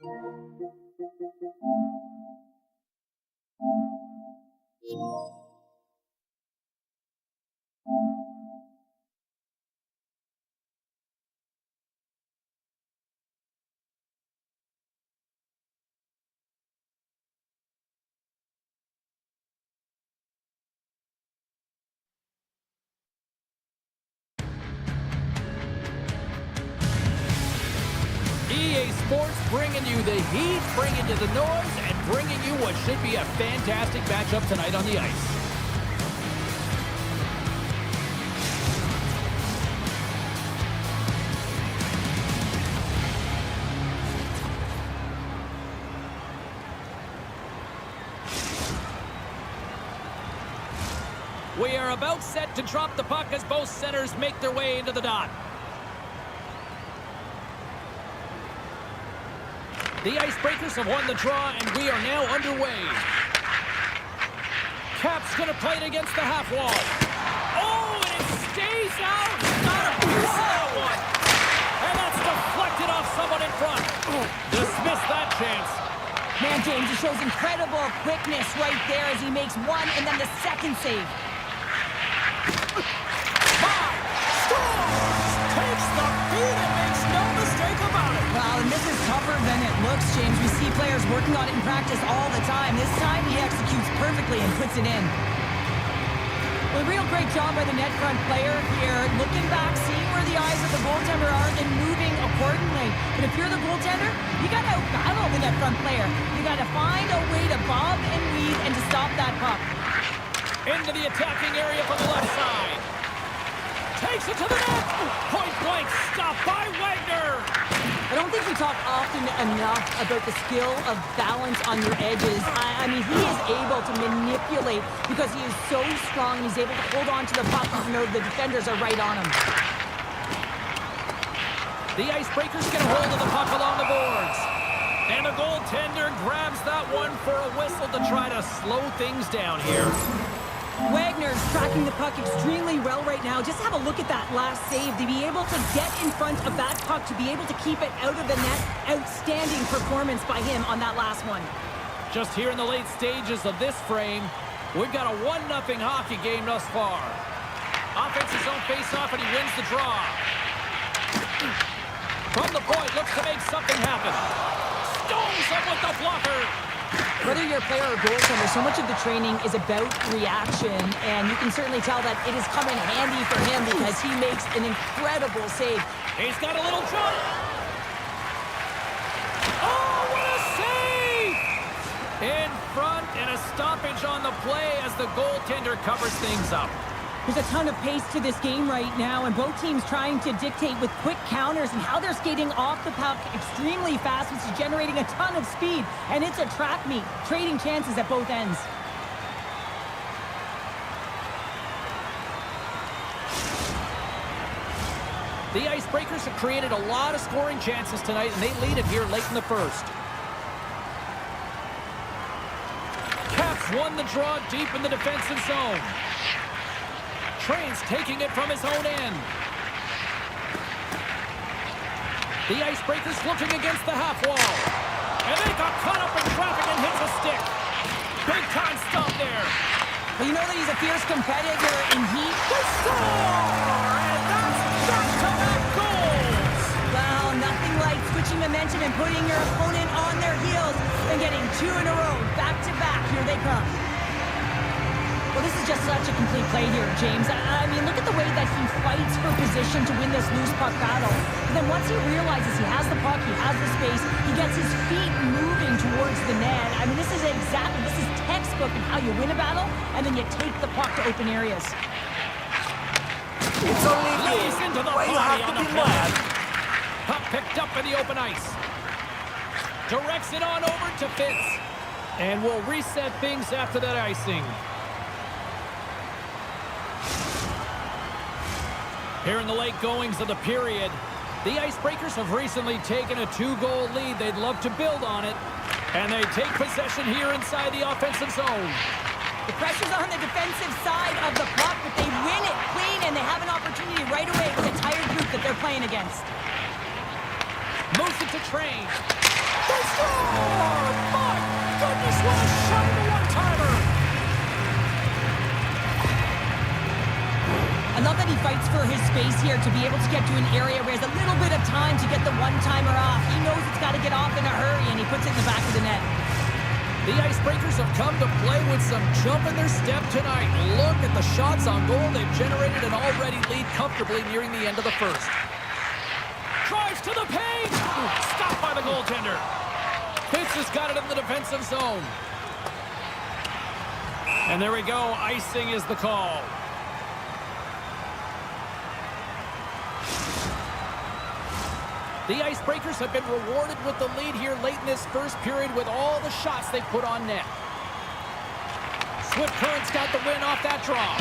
EA Sports bringing you the heat, bringing you the noise, and bringing you what should be a fantastic matchup tonight on the ice. We are about set to drop the puck as both centers make their way into the dot. The Icebreakers have won the draw, and we are now underway. Cap's going to play it against the half wall. Oh, and it stays out. Not a piece of that one. And that's deflected off someone in front. Dismissed that chance. Man, James, he shows incredible quickness right there as he makes one and then the second save. Takes the feed and makes no mistake about it. Well, and this is tougher than it looks, James. We see players working on it in practice all the time. This time he executes perfectly and puts it in. Well, a real great job by the net front player here. Looking back, seeing where the eyes of the goaltender are and moving accordingly. But if you're the goaltender, you got to outbattle the net front player. You got to find a way to bob and weave and to stop that puck. Into the attacking area from the left side. Takes it to the net. Point blank stop by Wagner. I don't think we talk often enough about the skill of balance on your edges. I mean, he is able to manipulate because he is so strong. He's able to hold on to the puck even though the defenders are right on him. The Icebreakers get a hold of the puck along the boards. And the goaltender grabs that one for a whistle to try to slow things down here. Wagner's tracking the puck extremely well right now. Just have a look at that last save. To be able to get in front of that puck, to be able to keep it out of the net. Outstanding performance by him on that last one. Just here in the late stages of this frame, we've got a 1-0 hockey game thus far. Offense's own face-off, and he wins the draw. From the point, looks to make something happen. Stones him with the blocker. Whether you're a player or goaltender, so much of the training is about reaction, and you can certainly tell that it has come in handy for him because he makes an incredible save. He's got a little jump. Oh, what a save! In front, and a stoppage on the play as the goaltender covers things up. There's a ton of pace to this game right now, and both teams trying to dictate with quick counters and how they're skating off the puck extremely fast, which is generating a ton of speed. And it's a track meet, trading chances at both ends. The Icebreakers have created a lot of scoring chances tonight, and they lead it here late in the first. Caps won the draw deep in the defensive zone. Train's taking it from his own end. The Icebreakers looking against the half wall. And they got caught up in traffic and hits a stick. Big time stop there. Well, you know that he's a fierce competitor, and he They score! And that's back-to-back goals! Well, nothing like switching momentum and putting your opponent on their heels and getting 2 in a row, back-to-back. Here they come. Well, this is just such a complete play here, James. I mean, look at the way that he fights for position to win this loose puck battle. And then once he realizes he has the puck, he has the space, he gets his feet moving towards the net. I mean, this is textbook in how you win a battle, and then you take the puck to open areas. It's only Lays into the why you body have on to the be play. mad. Puck picked up in the open ice. Directs it on over to Fitz. And we'll reset things after that icing. Here in the late goings of the period, the Icebreakers have recently taken a 2-goal lead. They'd love to build on it. And they take possession here inside the offensive zone. The pressure's on the defensive side of the puck, but they win it clean, and they have an opportunity right away with the tired group that they're playing against. Moves it to Train. They score! My goodness, what a shot at the one-timer! I love that he fights for his space here to be able to get to an area where he has a little bit of time to get the one-timer off. He knows it's got to get off in a hurry, and he puts it in the back of the net. The Icebreakers have come to play with some jump in their step tonight. Look at the shots on goal. They've generated an already lead comfortably nearing the end of the first. Drives to the paint! Stopped by the goaltender. Fitz has got it in the defensive zone. And there we go. Icing is the call. The Icebreakers have been rewarded with the lead here late in this first period with all the shots they put on net. Swift Current's got the win off that draw.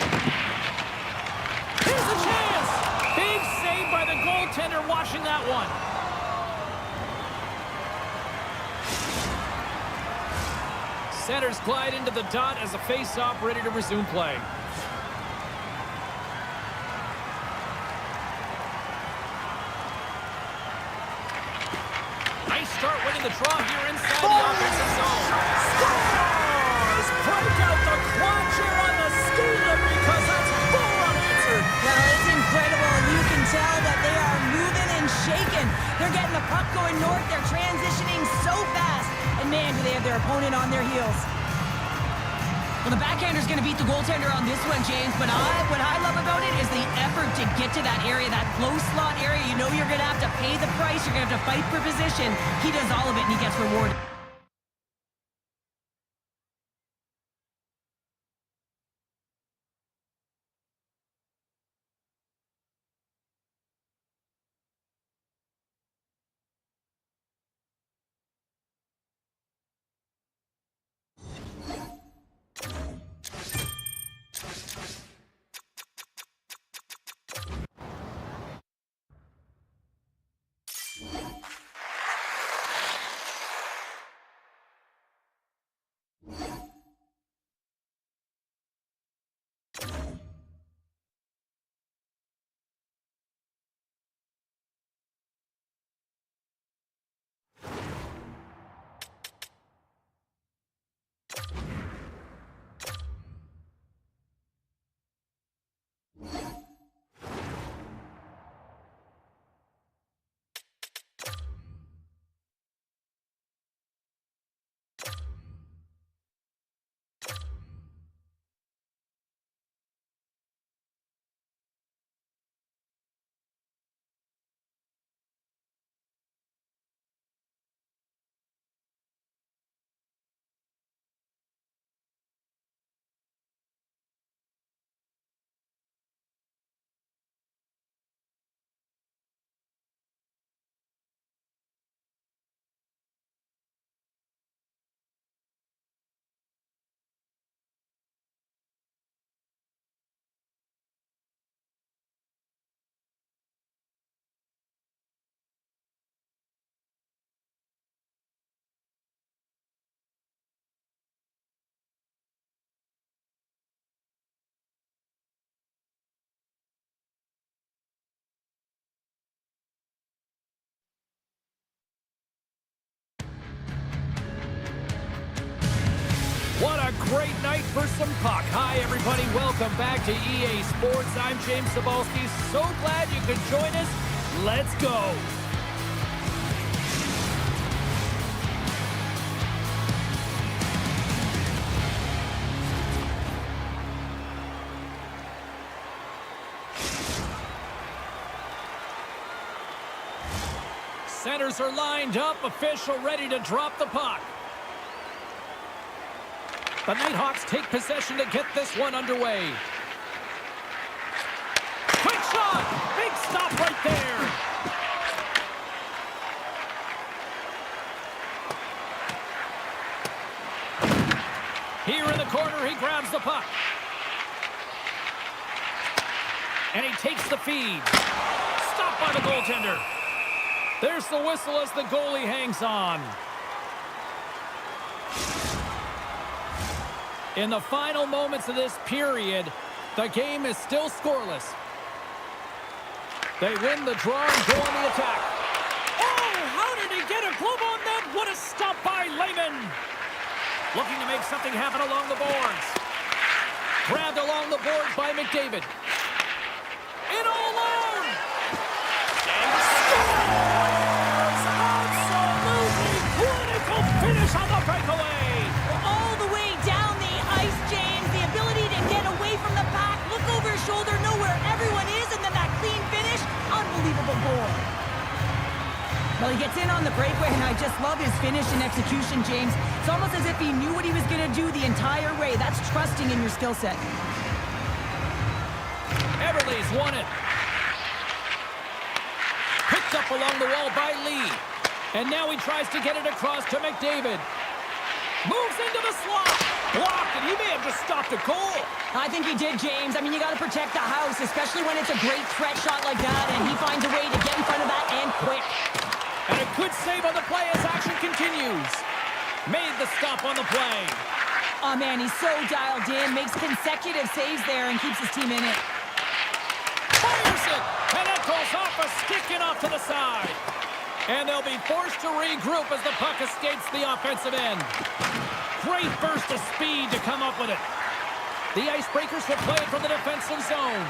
Here's a chance! Big save by the goaltender watching that one. Centers glide into the dot as a face-off ready to resume play. Start winning the draw here inside the offensive zone. Scores! Break out the clutch here on the steal because that's full unanswered. Well, it's incredible, and you can tell that they are moving and shaking. They're getting the puck going north. They're transitioning so fast. And, man, do they have their opponent on their heels. Well, the backhander's going to beat the goaltender on this one, James. But what I love about it is the effort to get to that area, that close slot area. You know you're going to have to pay the price. You're going to have to fight for position. He does all of it, and he gets rewarded. What a great night for some puck. Hi, everybody. Welcome back to EA Sports. I'm James Cebulski. So glad you could join us. Let's go. Centers are lined up. Official ready to drop the puck. The Nighthawks take possession to get this one underway. Quick shot! Big stop right there. Here in the corner, he grabs the puck. And he takes the feed. Stopped by the goaltender. There's the whistle as the goalie hangs on. In the final moments of this period, the game is still scoreless. They win the draw and go on the attack. Oh, how Can he get a glove on that? What a stop by Lehman. Looking to make something happen along the boards. Grabbed along the boards by McDavid. In all alone. And scores! Absolutely clinical finish on the breakaway. All the way down the ice, James. The ability to get away from the pack, look over his shoulder, know where everyone is, and then that clean finish. Unbelievable goal. Well, he gets in on the breakaway, and I just love his finish and execution, James. It's almost as if he knew what he was going to do the entire way. That's trusting in your skill set. Everly's won it. Picked up along the wall by Lee. And now he tries to get it across to McDavid. Moves into the slot. Blocked, and he may have just stopped a goal. I think he did, James. I mean, you got to protect the house, especially when it's a great threat shot like that, and he finds a way to get in front of that and quick. And a good save on the play as action continues. Made the stop on the play. Oh, man, he's so dialed in, makes consecutive saves there and keeps his team in it. Fires it, and that goes off a stick and off to the side. And they'll be forced to regroup as the puck escapes the offensive end. Great burst of speed to come up with it. The Icebreakers will play it from the defensive zone.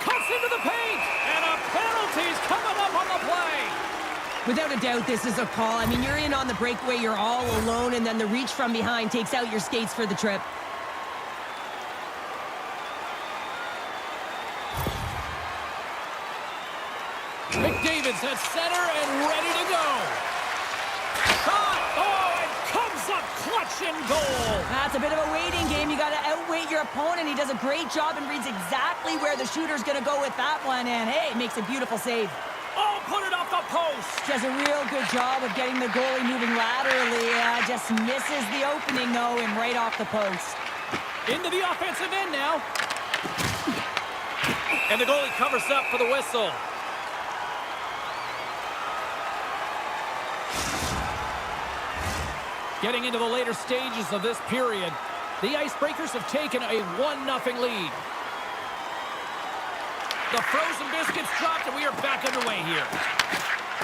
Cuts into the paint, and a penalty's coming up on the play. Without a doubt, this is a call. I mean, you're in on the breakaway, you're all alone, and then the reach from behind takes out your skates for the trip. McDavid's at center and ready to go. Shot! Oh, it comes up clutch and goal. That's a bit of a waiting game. You got to outweight your opponent. He does a great job and reads exactly where the shooter's going to go with that one, and hey, makes a beautiful save. Oh, put it off the post. Does a real good job of getting the goalie moving laterally. Just misses the opening, though, and right off the post. Into the offensive end now. And the goalie covers up for the whistle. Getting into the later stages of this period, the Icebreakers have taken a 1-0 lead. The frozen biscuits dropped, and we are back underway here.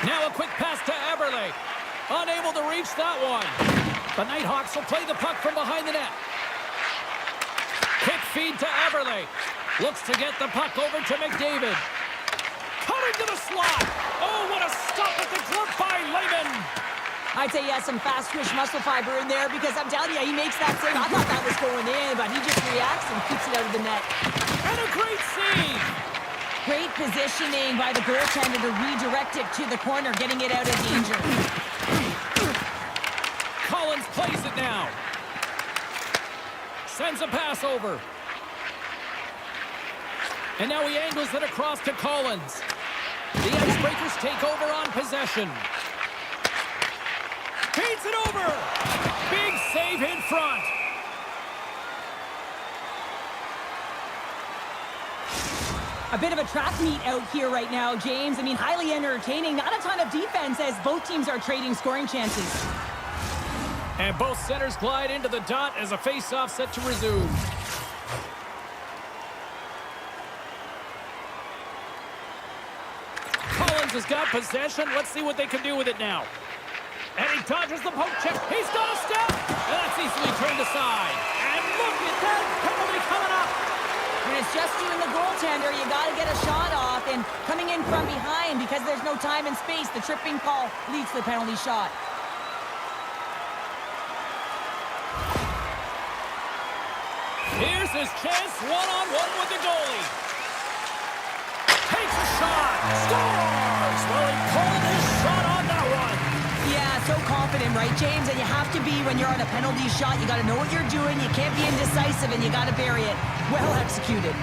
Now a quick pass to Eberle. Unable to reach that one. The Nighthawks will play the puck from behind the net. Quick feed to Eberle. Looks to get the puck over to McDavid. Cutting to the slot. Oh, what a stop at the glove by Lehman. I'd say he has some fast twitch muscle fiber in there because I'm telling you, he makes that save. I thought that was going in, but he just reacts and keeps it out of the net. And a great save. Great positioning by the goaltender to redirect it to the corner, getting it out of danger. Collins plays it now. Sends a pass over. And now he angles it across to Collins. The Icebreakers take over on possession. Feeds it over. Big save in front. A bit of a track meet out here right now, James. I mean, highly entertaining. Not a ton of defense as both teams are trading scoring chances. And both centers glide into the dot as a face-off set to resume. Collins has got possession. Let's see what they can do with it now. And he dodges the poke check. He's got a step. And that's easily turned aside. And look at that penalty coming up. When it's just you and the goaltender, you got to get a shot off. And coming in from behind, because there's no time and space, the tripping call leads to the penalty shot. Here's his chance, one-on-one with the goalie. Takes a shot. Scores! Well, he called his shot on that one. Yeah, so confident, right, James? And you have to be when you're on a penalty shot. You got to know what you're doing. You can't be indecisive, and you got to bury it. Well executed.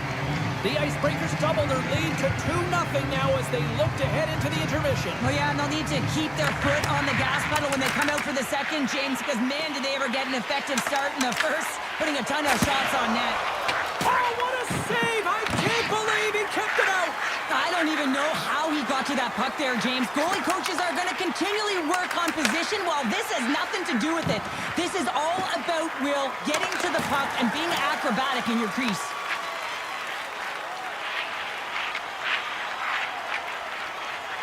The Icebreakers double their lead to 2-0 now as they look to head into the intermission. Oh, yeah, and they'll need to keep their foot on the gas pedal when they come out for the second, James, because, man, did they ever get an effective start in the first, putting a ton of shots on net. Oh, what a save! I can't believe he kept it out! I don't even know how he got to that puck there, James. Goalie coaches are going to continually work on position while this has nothing to do with it. This is all about, Will, getting to the puck and being acrobatic in your crease.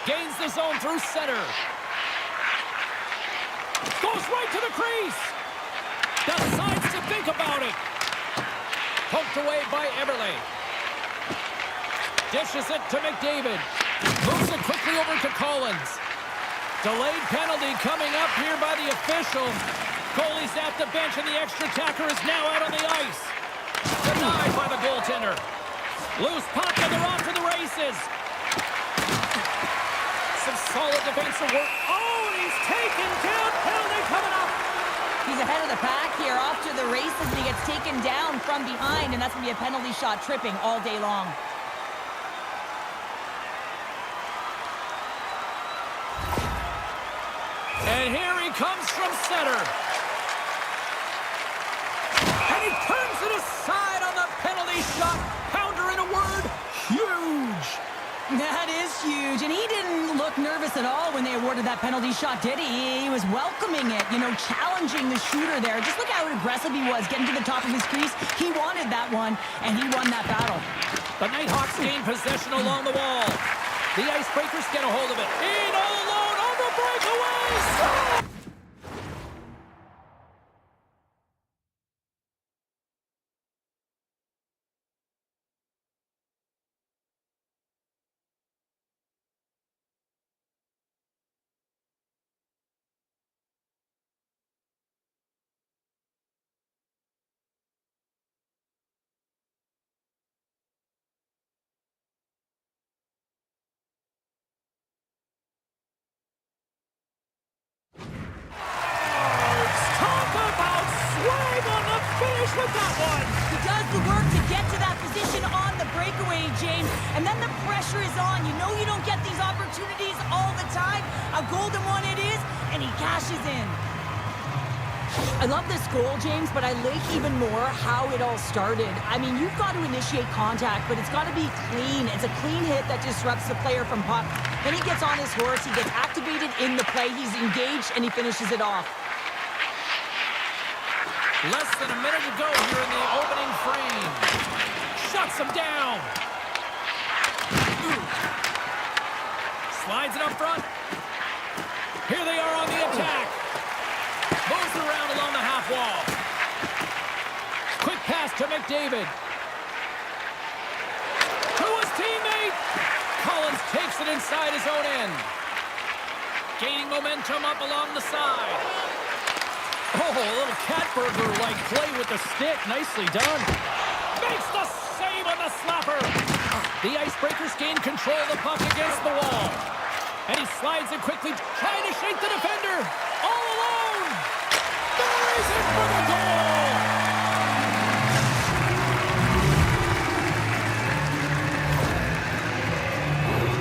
Gains the zone through center. Goes right to the crease. Decides to think about it. Poked away by Eberle. Dishes it to McDavid. Moves it quickly over to Collins. Delayed penalty coming up here by the official. Goalie's at the bench, and the extra attacker is now out on the ice. Denied by the goaltender. Loose puck, and they're off to the races. Some solid defensive work. Oh, and he's taken down. Penalty coming up. He's ahead of the pack here, off to the races, and he gets taken down from behind, and that's going to be a penalty shot, tripping all day long. And here he comes from center. And he turns it aside on the penalty shot. Pounder, in a word, huge. That is huge, and he didn't look nervous at all when they awarded that penalty shot, did he? He was welcoming it, you know, challenging the shooter there. Just look how aggressive he was, getting to the top of his crease. He wanted that one, and he won that battle. The Nighthawks gain possession along the wall. The Icebreakers get a hold of it. In all alone on the breakaway. With that one. He does the work to get to that position on the breakaway, James, and then the pressure is on. You know you don't get these opportunities all the time. A golden one it is, and he cashes in. I love this goal, James, but I like even more how it all started. I mean, you've got to initiate contact, but it's got to be clean. It's a clean hit that disrupts the player from puck. Then he gets on his horse, he gets activated in the play, he's engaged, and he finishes it off. Less than a minute to go here in the opening frame. Shuts him down. Slides it up front. Here they are on the attack. Moves around along the half wall. Quick pass to McDavid. To his teammate. Collins takes it inside his own end. Gaining momentum up along the side. Oh, a little cat burger-like play with the stick. Nicely done. Makes the save on the slapper. The Icebreakers gain control of the puck against the wall. And he slides it quickly, trying to shake the defender. All alone. Buries it for the goal.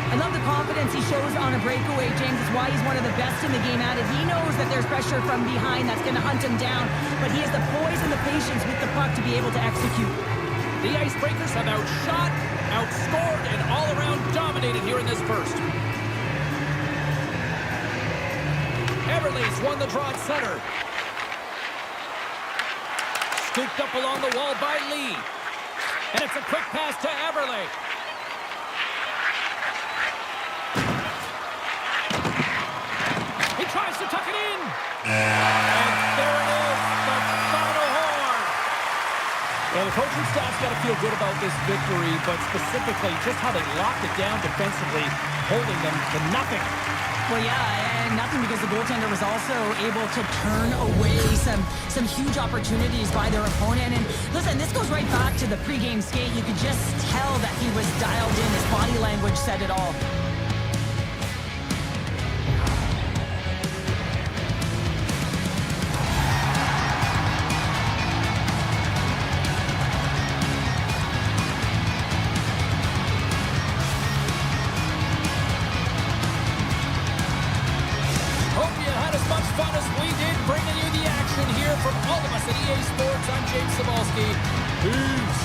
I love the confidence he shows on a breakaway, James. It's why he's one of the best in the game at it. He knows that there's pressure from behind that's going to hunt him down, but he has the poise and the patience with the puck to be able to execute. The Icebreakers have outshot, outscored, and all around dominated here in this first. Eberle's won the draw at center. Scooped up along the wall by Lee. And it's a quick pass to Eberle. Tries to tuck it in. And there it is, the final horn. Well, the coaching staff's got to feel good about this victory, but specifically just how they locked it down defensively, holding them to nothing. Well, yeah, and nothing because the goaltender was also able to turn away some huge opportunities by their opponent. And listen, this goes right back to the pregame skate. You could just tell that he was dialed in. His body language said it all. From all of us at EA Sports, I'm James Cybulski. Peace.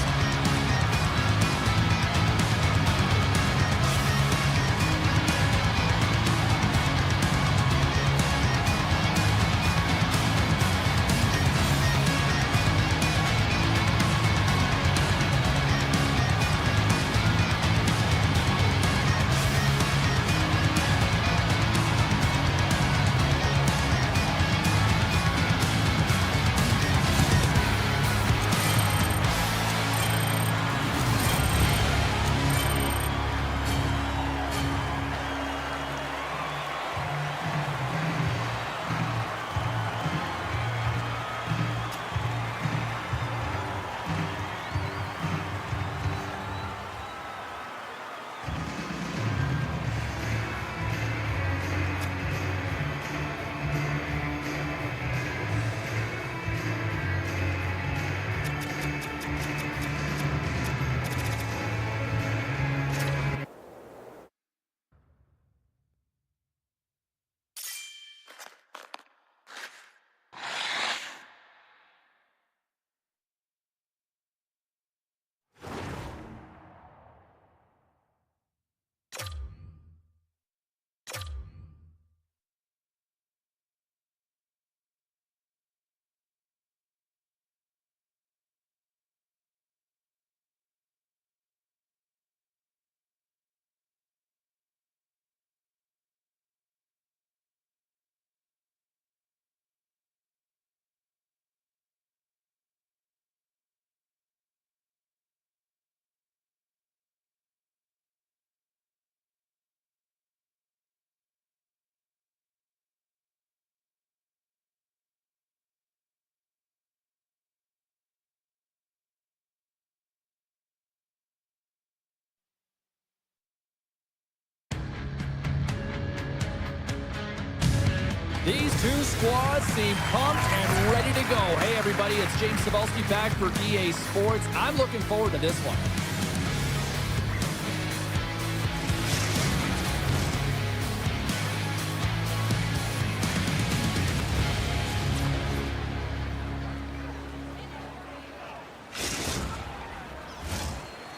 These two squads seem pumped and ready to go. Hey, everybody, it's James Cebulski back for EA Sports. I'm looking forward to this one.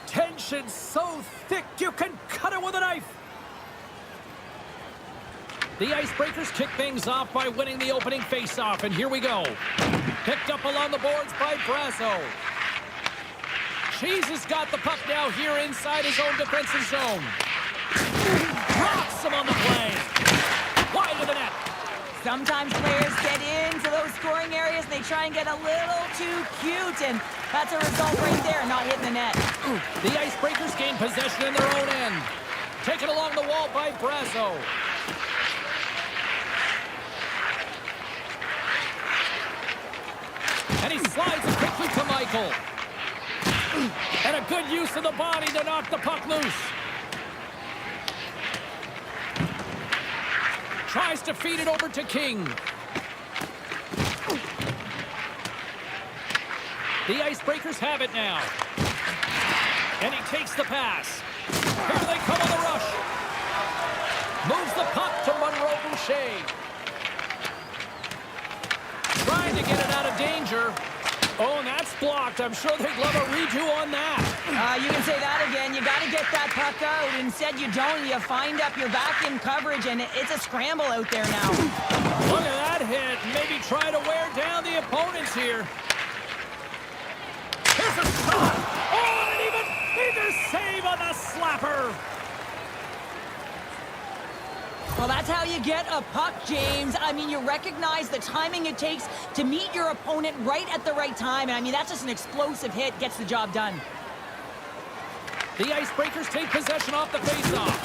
Tension so thick you can cut it with a knife. The Icebreakers kick things off by winning the opening faceoff, and here we go. Picked up along the boards by Brasso. Cheese has got the puck now here inside his own defensive zone. Rocks him on the play. Wide of the net. Sometimes players get into those scoring areas, and they try and get a little too cute, and that's a result right there, not hitting the net. The Icebreakers gain possession in their own end. Taken along the wall by Brasso. And he slides it quickly to Michael. And a good use of the body to knock the puck loose. Tries to feed it over to King. The Icebreakers have it now. And he takes the pass. Here they come on the rush. Moves the puck to Monroe Boucher. Trying to get it out of danger. Oh, and that's blocked. I'm sure they'd love a redo on that. You can say that again. You got to get that puck out. Instead, you don't. You find up your back in coverage, and it's a scramble out there now. Look at that hit. Maybe try to wear down the opponents here. Here's a shot. Oh, and even neither save on the slapper. Well, that's how you get a puck, James. I mean, you recognize the timing it takes to meet your opponent right at the right time. And I mean, that's just an explosive hit. Gets the job done. The Icebreakers take possession off the faceoff.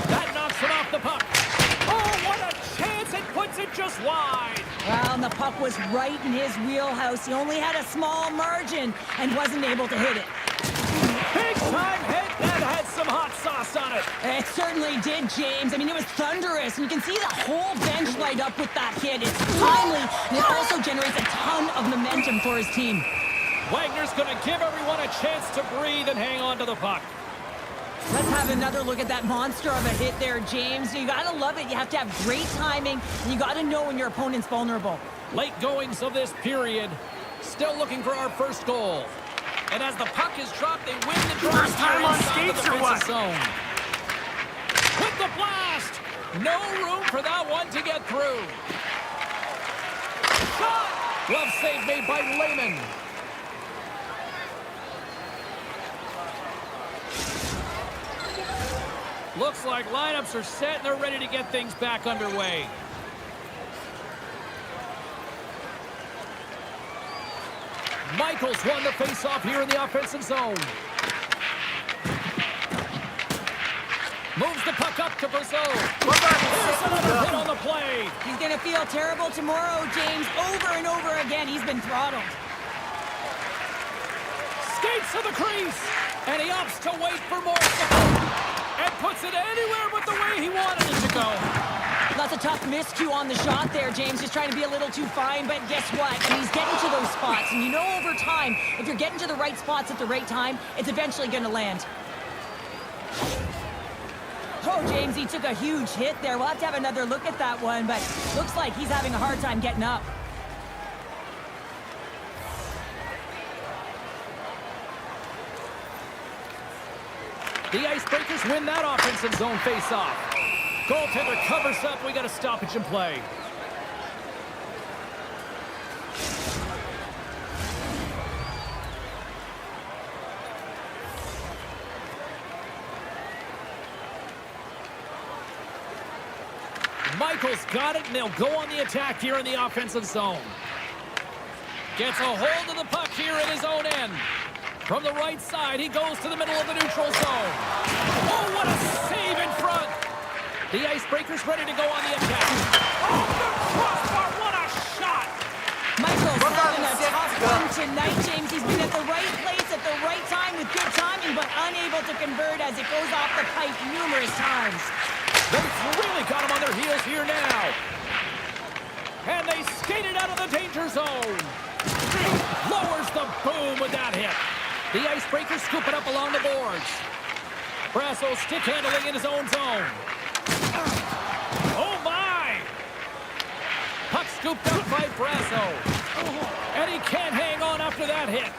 That knocks him off the puck. Oh, what a chance. It puts it just wide. Well, and the puck was right in his wheelhouse. He only had a small margin and wasn't able to hit it. Big time hit that had some hot sauce on it. It certainly did, James. I mean, it was thunderous, and you can see the whole bench light up with that hit. It's timely, and it also generates a ton of momentum for his team. Wagner's going to give everyone a chance to breathe and hang on to the puck. Let's have another look at that monster of a hit there, James. You got to love it. You have to have great timing, and you got to know when your opponent's vulnerable. Late goings of this period. Still looking for our first goal. And as the puck is dropped, they win the draw. First time on skates or what? Zone. With the blast! No room for that one to get through. Shot! Glove save made by Lehman. Looks like lineups are set and they're ready to get things back underway. Michaels won the faceoff here in the offensive zone. Moves the puck up to Brazil. Here's another hit on the play. He's going to feel terrible tomorrow, James. Over and over again, he's been throttled. Skates to the crease. And he opts to wait for more support. And puts it anywhere but the way he wanted it to go. That's a tough miscue on the shot there, James. Just trying to be a little too fine, but guess what? I mean, he's getting to those spots. And you know over time, if you're getting to the right spots at the right time, it's eventually going to land. Oh, James, he took a huge hit there. We'll have to have another look at that one, but looks like he's having a hard time getting up. The Icebreakers win that offensive zone face-off. Goaltender covers up. We got a stoppage in play. Michaels got it, and they'll go on the attack here in the offensive zone. Gets a hold of the puck here in his own end. From the right side, he goes to the middle of the neutral zone. Oh, what a save in front! The Icebreakers ready to go on the attack. Oh, the crossbar, what a shot! Michael's having a tough one tonight, James. He's been at the right place at the right time with good timing, but unable to convert as it goes off the pipe numerous times. They've really got him on their heels here now. And they skated out of the danger zone. Lowers the boom with that hit. The Icebreakers scoop it up along the boards. Brasso stick handling in his own zone. Oh, my! Puck scooped up by Brasso. And he can't hang on after that hit.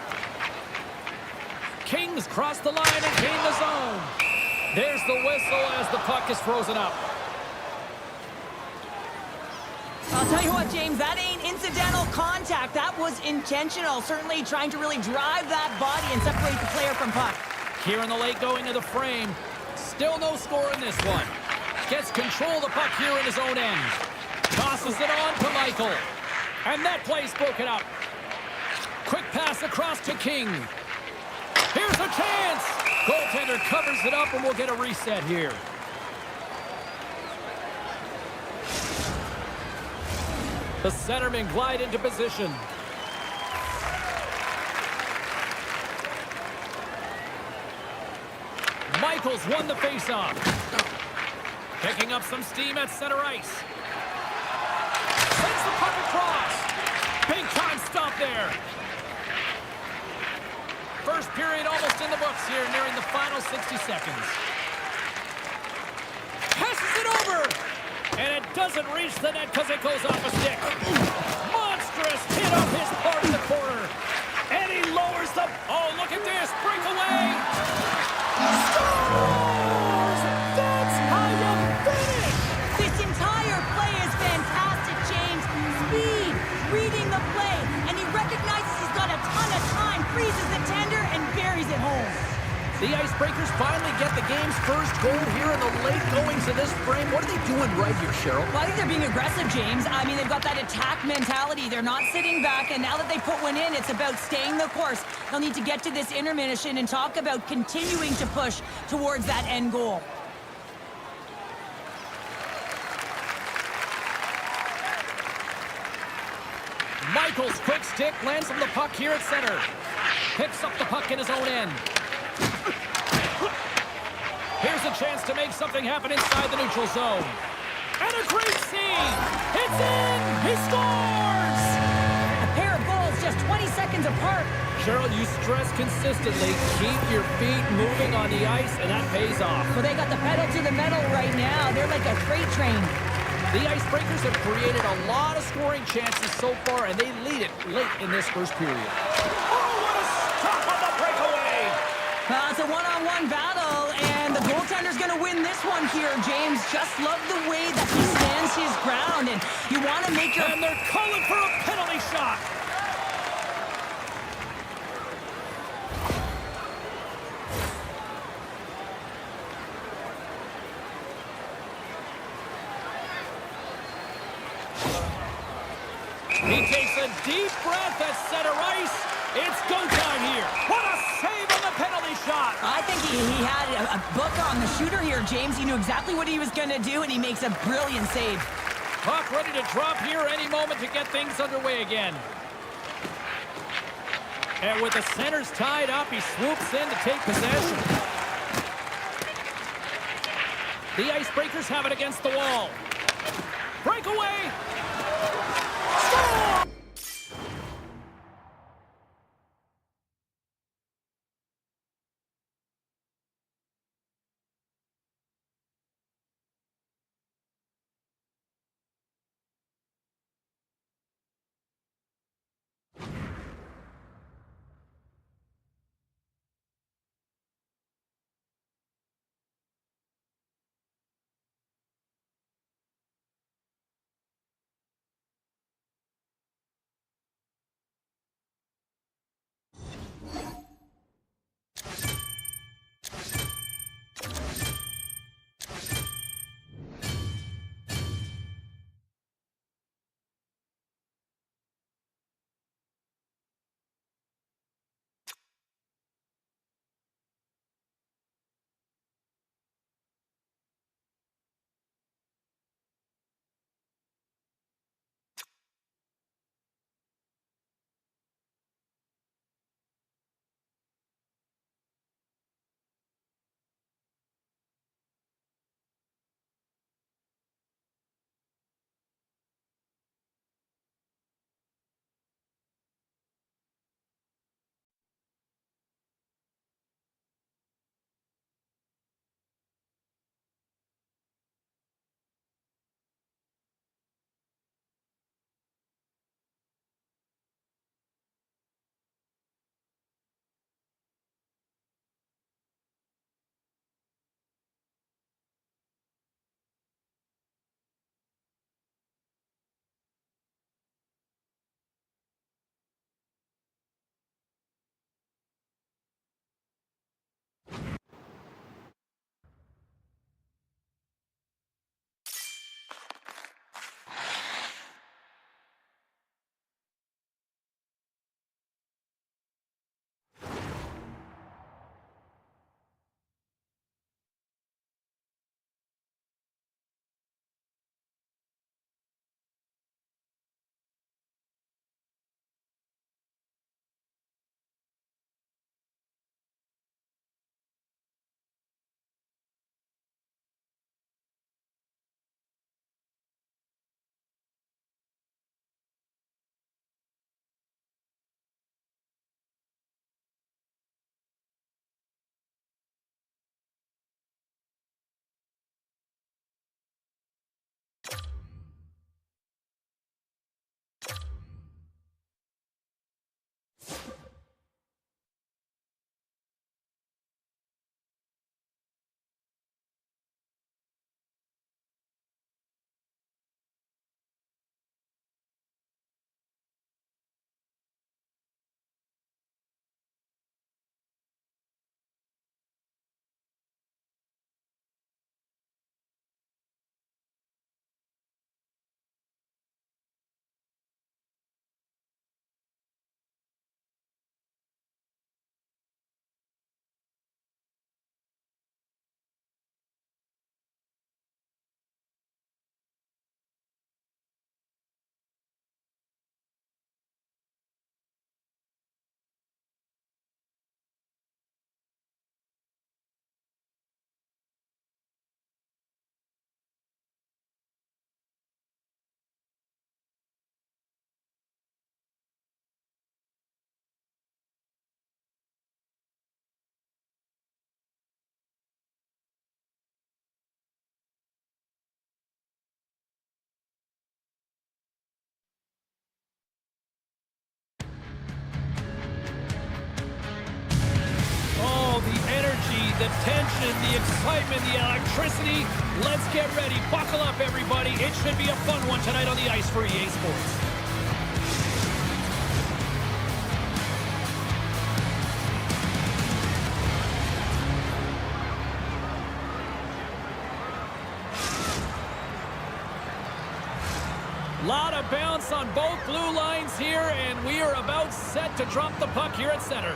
Kings cross the line and gain the zone. There's the whistle as the puck is frozen up. I'll tell you what, James, that ain't incidental contact. That was intentional. Certainly trying to really drive that body and separate the player from puck. Here in the late going to the frame. Still no score in this one. Gets control of the puck here in his own end. Tosses it on to Michael. And that play's broken up. Quick pass across to King. Here's a chance. Goaltender covers it up and we'll get a reset here. The centermen glide into position. Michaels won the faceoff. Picking up some steam at center ice. Sends the puck across. Big time stop there. First period almost in the books here, nearing the final 60 seconds. Passes it over. And it doesn't reach the net because it goes off a stick. Monstrous hit off his part in the corner. And he lowers the... Oh, look at this. Breakaway. Scores! That's how you finish. This entire play is fantastic, James. Speed, reading the play, and he recognizes he's got a ton of time, freezes the tender, and buries it home. The Icebreakers finally get the game's first goal here in the late goings of this frame. What are they doing right here, Cheryl? Well, I think they're being aggressive, James. I mean, they've got that attack mentality. They're not sitting back, and now that they put one in, it's about staying the course. They'll need to get to this intermission and talk about continuing to push towards that end goal. Michaels' quick stick lands him the puck here at center. Picks up the puck in his own end. Here's a chance to make something happen inside the neutral zone. And a great scene! It's in! He scores! A pair of goals just 20 seconds apart. Cheryl, you stress consistently, keep your feet moving on the ice, and that pays off. Well, they got the pedal to the metal right now. They're like a freight train. The Icebreakers have created a lot of scoring chances so far, and they lead it late in this first period. Oh, what a stop on the breakaway! It's a one-on-one battle, and the goaltender's going to win this one here, James. Just love the way that he stands his ground, and you want to make your... And they're calling for a penalty shot! He takes a deep breath at center ice. It's go time here. What a save on the penalty shot. I think he had a book on the shooter here, James. He knew exactly what he was going to do, and he makes a brilliant save. Puck ready to drop here any moment to get things underway again. And with the centers tied up, he swoops in to take possession. The Icebreakers have it against the wall. Breakaway. Score! the tension, the excitement, the electricity. Let's get ready. Buckle up, everybody. It should be a fun one tonight on the ice for EA Sports. Lot of bounce on both blue lines here, and we are about set to drop the puck here at center.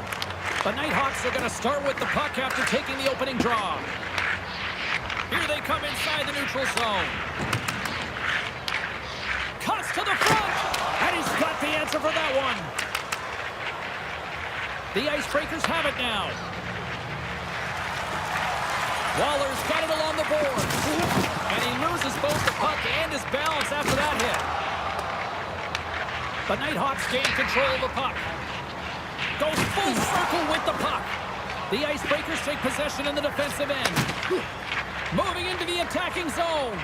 The Nighthawks are going to start with the puck after taking the opening draw. Here they come inside the neutral zone. Cuts to the front, and he's got the answer for that one. The Icebreakers have it now. Waller's got it along the boards, and he loses both the puck and his balance after that hit. The Nighthawks gain control of the puck. Goes full circle with the puck. The Icebreakers take possession in the defensive end. Moving into the attacking zone.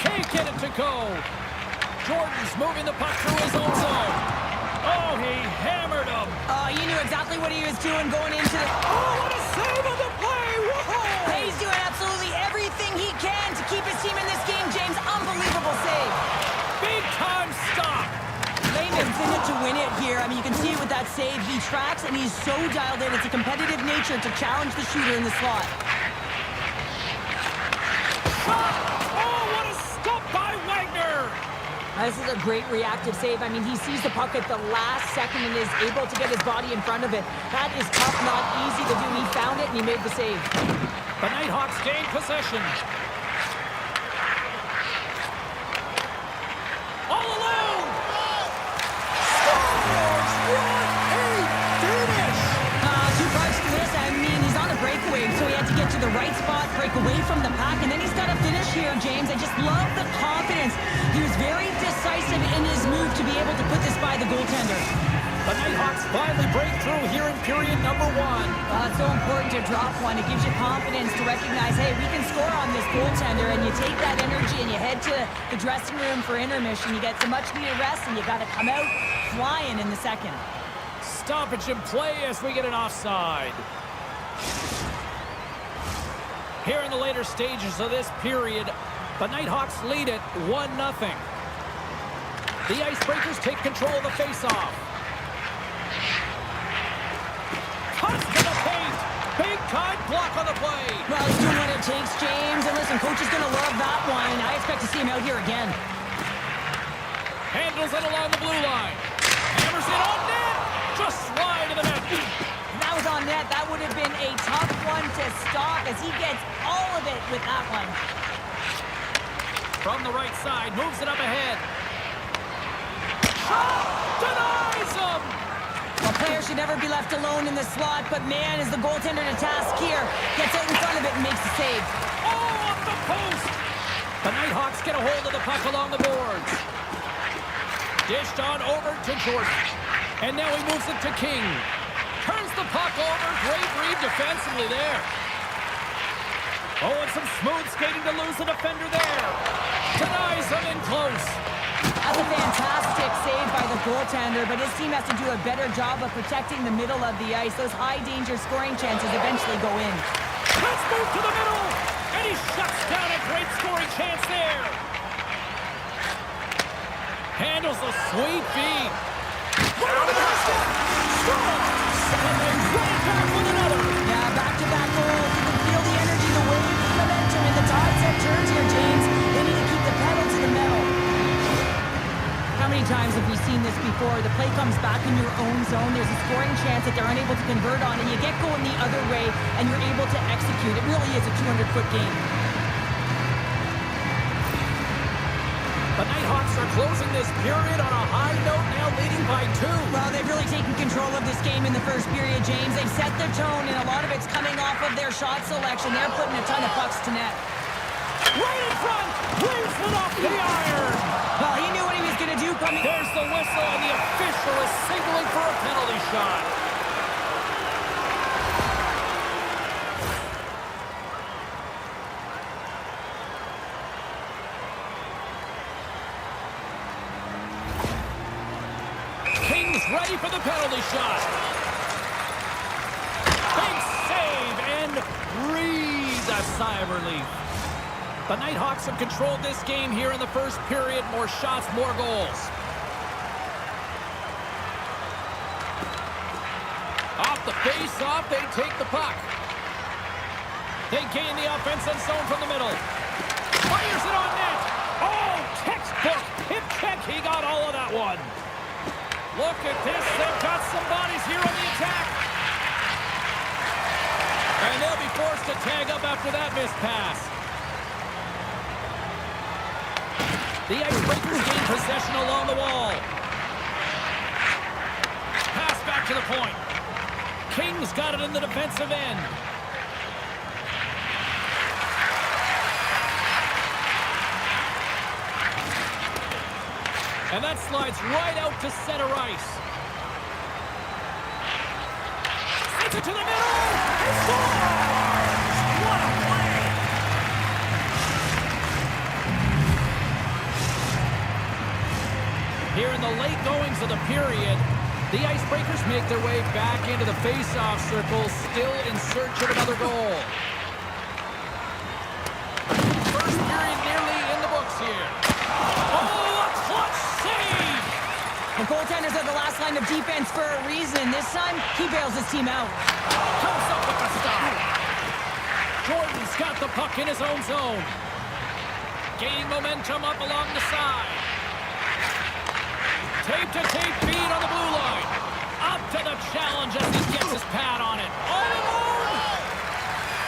Can't get it to go. Jordan's moving the puck through his own zone. Oh, he hammered him. You knew exactly what he was doing going into the... Oh, what a save on the play! Whoa! He's doing absolutely everything he can to keep his team in this game, James. Unbelievable save. Big time stop. Layman's in it to win it here. I mean, you can see it with that save. He tracks, and he's so dialed in. It's a competitive nature to challenge the shooter in the slot. Shot! Oh, what a stop by Wagner! This is a great reactive save. I mean, he sees the puck at the last second and is able to get his body in front of it. That is tough, not easy to do. He found it, and he made the save. The Nighthawks gain possession. All alone! Scores! What a finish! Two parts to this. I mean, he's on a breakaway, so he had to get to the right spot, break away from the pack, and then he's got to finish here, James. I just love the confidence. He was very decisive in his move to be able to put this by the goaltender. The Nighthawks finally break through here in period number one. It's so important to drop one. It gives you confidence to recognize, hey, we can score on this goaltender, and you take that energy and you head to the dressing room for intermission. You get some much-needed rest, and you got to come out flying in the second. Stoppage in play as we get an offside. Here in the later stages of this period, the Nighthawks lead it 1-0. The Icebreakers take control of the faceoff. Cuts to the paint. Big time block on the play. Well, he's doing what it takes, James. And listen, coach is going to love that one. I expect to see him out here again. Handles it along the blue line. Hammers it on net. Just wide of the net. If that was on net, that would have been a tough one to stop as he gets all of it with that one. From the right side, moves it up ahead. Shot! Denies him! A player should never be left alone in the slot, but man, is the goaltender to task here. Gets out in front of it and makes the save. Oh, off the post! The Nighthawks get a hold of the puck along the boards. Dished on over to Jordan. And now he moves it to King. Turns the puck over. Great read defensively there. Oh, and some smooth skating to lose the defender there. Denies him in close. That's a fantastic save by the goaltender, but his team has to do a better job of protecting the middle of the ice. Those high-danger scoring chances eventually go in. Let's move to the middle, and he shuts down a great scoring chance there. Handles a sweet feed. Right on the basket. Scores! And then right back with another. Yeah, back-to-back goals. You can feel the energy, the wave, the momentum, and the tide set turns here, James. They need to keep the pedal to the metal. How many times have we seen this before? The play comes back in your own zone. There's a scoring chance that they're unable to convert on, and you get going the other way, and you're able to execute. It really is a 200-foot game. The Nighthawks are closing this period on a high note, now leading by 2. Well, they've really taken control of this game in the first period, James. They've set their tone, and a lot of it's coming off of their shot selection. They're putting a ton of pucks to net. Right in front! Waves it off the iron! Well, he knew what he was going to do coming. There's the whistle, and the official is signaling for a penalty shot. King's ready for the penalty shot. Big save, that sigh of relief. The Nighthawks have controlled this game here in the first period. More shots, more goals. Off the face-off, they take the puck. They gain the offensive zone from the middle. Fires it on net. Oh, textbook. Hip check. He got all of that one. Look at this. They've got some bodies here on the attack. And they'll be forced to tag up after that missed pass. The Icebreakers gain possession along the wall. Pass back to the point. King's got it in the defensive end. And that slides right out to center ice. Sends it to the middle. He scores! What a play! Here in the late goings of the period, the Icebreakers make their way back into the face-off circle, still in search of another goal. First period nearly in the books here. Oh, a clutch save! The goaltenders are the last line of defense for a reason. This time, he bails his team out. Comes up with the stop. Jordan's got the puck in his own zone. Gaining momentum up along the side. Tape-to-tape feed on the blue line. Up to the challenge as he gets his pad on it. All alone!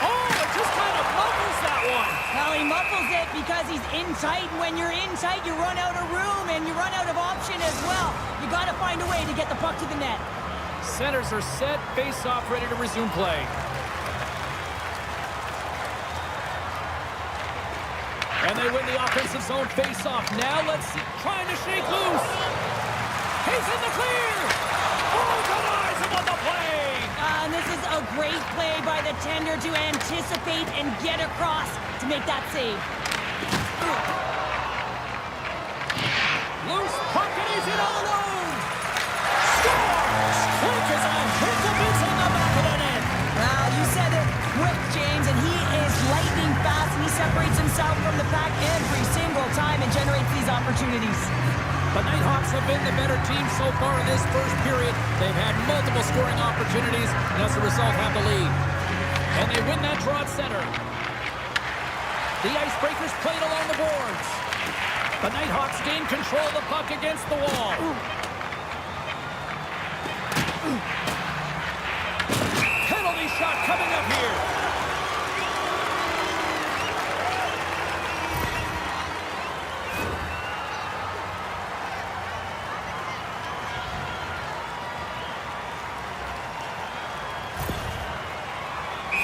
Oh, it just kind of muffles that one. Well, he muffles it because he's in tight. And when you're in tight, you run out of room and you run out of option as well. You got to find a way to get the puck to the net. Centers are set. Face-off ready to resume play. And they win the offensive zone face-off. Now let's see. Trying to shake loose. He's in the clear! Oh, denies him on the play! And this is a great play by the tender to anticipate and get across to make that save. Loose puck and he's in all alone! Scores! Quick as a hit the bits on the back of the net! Well, you said it quick, James, and he is lightning fast and he separates himself from the pack every single time and generates these opportunities. The Nighthawks have been the better team so far in this first period. They've had multiple scoring opportunities, and as a result have the lead. And they win that draw at center. The Icebreakers played along the boards. The Nighthawks gain control of the puck against the wall. Penalty shot coming up here.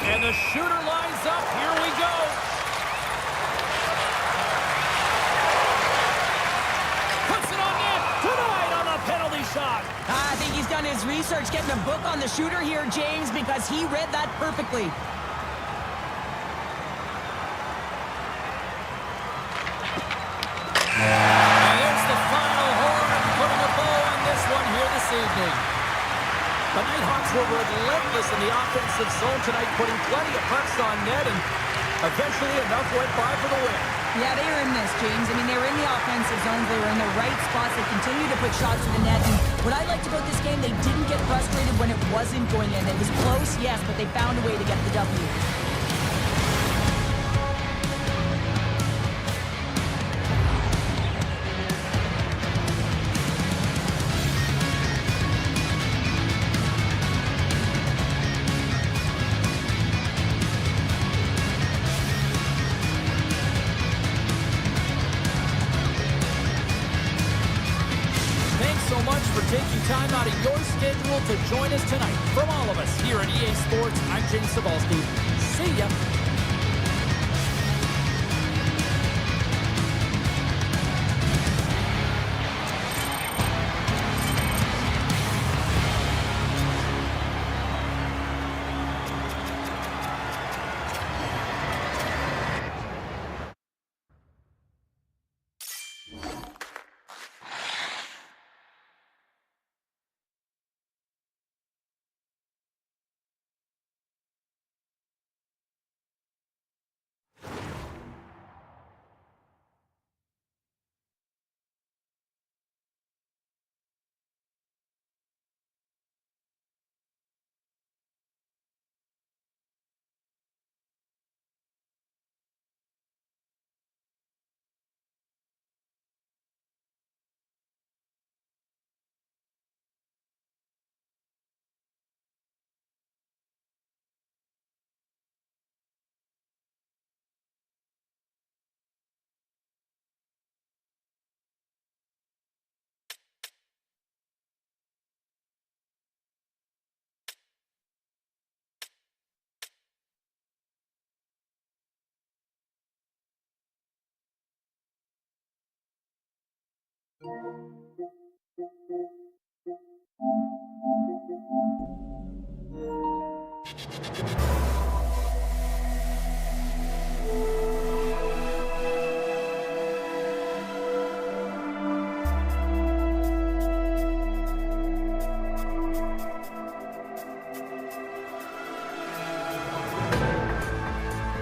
And the shooter lines up. Here we go. Puts it on net. Denied on a penalty shot. I think he's done his research getting a book on the shooter here, James, because he read that perfectly. And there's the final horn, putting a bow on this one here this evening. The Nighthawks were relentless in the offensive zone tonight, putting plenty of pucks on net, and eventually enough went by for the win. Yeah, they were in this, James. I mean, they were in the offensive zone. They were in the right spots. They continued to put shots to the net. And what I liked about this game, they didn't get frustrated when it wasn't going in. It was close, yes, but they found a way to get the W. So much for taking time out of your schedule to join us tonight. From all of us here at EA Sports, I'm James Cebulski. See ya. you.